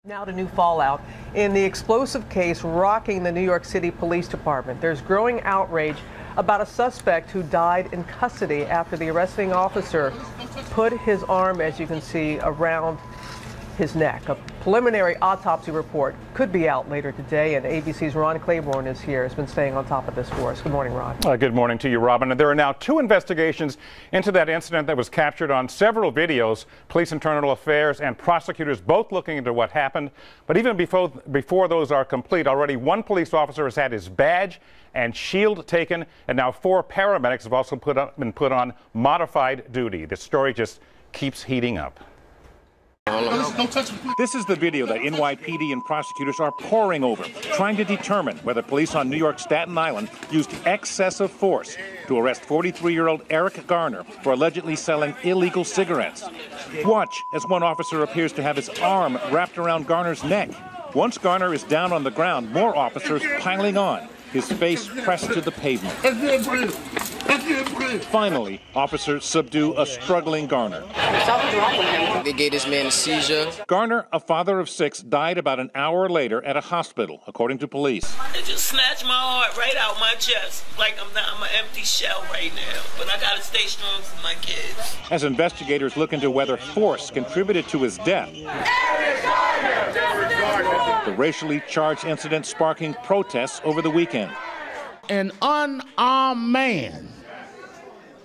Now to new fallout in the explosive case rocking the New York City Police Department. There's growing outrage about a suspect who died in custody after the arresting officer put his arm, as you can see, around his neck. A preliminary autopsy report could be out later today, and ABC's Ron Claiborne is here, has been staying on top of this for us. Good morning, Ron. Good morning to you, Robin. And there are now two investigations into that incident that was captured on several videos. Police Internal Affairs and prosecutors both looking into what happened. But even before those are complete, already one police officer has had his badge and shield taken, and now 4 paramedics have also been put on modified duty. The story just keeps heating up. This is the video that NYPD and prosecutors are poring over, trying to determine whether police on New York's Staten Island used excessive force to arrest 43-year-old Eric Garner for allegedly selling illegal cigarettes. Watch as one officer appears to have his arm wrapped around Garner's neck. Once Garner is down on the ground, more officers piling on, his face pressed to the pavement. Finally, officers subdue a struggling Garner. They gave this man a seizure. Garner, a father of 6, died about an hour later at a hospital, according to police. It just snatched my heart right out my chest, like I'm an empty shell right now. But I gotta stay strong for my kids. As investigators look into whether force contributed to his death, the racially charged incident sparking protests over the weekend. An unarmed man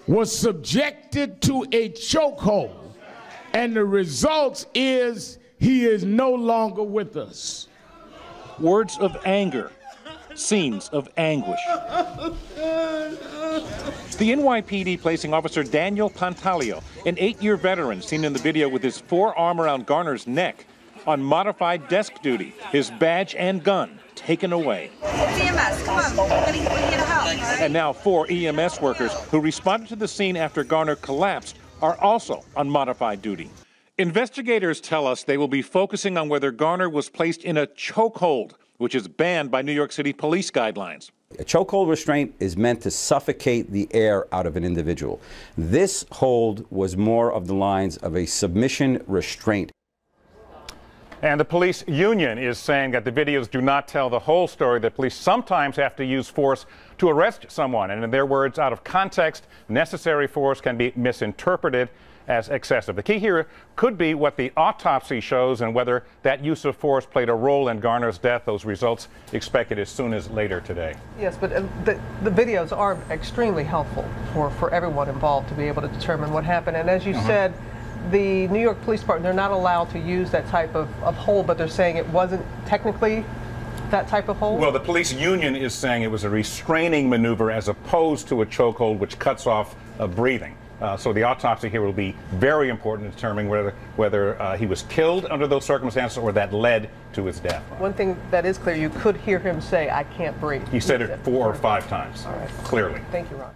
was subjected to a chokehold, and the result is he is no longer with us. Words of anger, scenes of anguish. The NYPD placing Officer Daniel Pantaleo, an 8-year veteran seen in the video with his forearm around Garner's neck, on modified desk duty, his badge and gun taken away. EMS, come on, we're here to help. And now 4 EMS workers who responded to the scene after Garner collapsed are also on modified duty. Investigators tell us they will be focusing on whether Garner was placed in a chokehold, which is banned by New York City police guidelines. A chokehold restraint is meant to suffocate the air out of an individual. This hold was more of the lines of a submission restraint. And the police union is saying that the videos do not tell the whole story, that police sometimes have to use force to arrest someone. And in their words, out of context, necessary force can be misinterpreted as excessive. The key here could be what the autopsy shows and whether that use of force played a role in Garner's death. Those results expected as soon as later today. Yes, but the videos are extremely helpful for everyone involved to be able to determine what happened. And as you said, the New York Police Department, they're not allowed to use that type of hold, but they're saying it wasn't technically that type of hold? Well, the police union is saying it was a restraining maneuver as opposed to a chokehold which cuts off breathing. So the autopsy here will be very important in determining whether he was killed under those circumstances or that led to his death. One thing that is clear, you could hear him say, "I can't breathe." He said it 4 or 5 times. All right. Clearly. Thank you, Ron.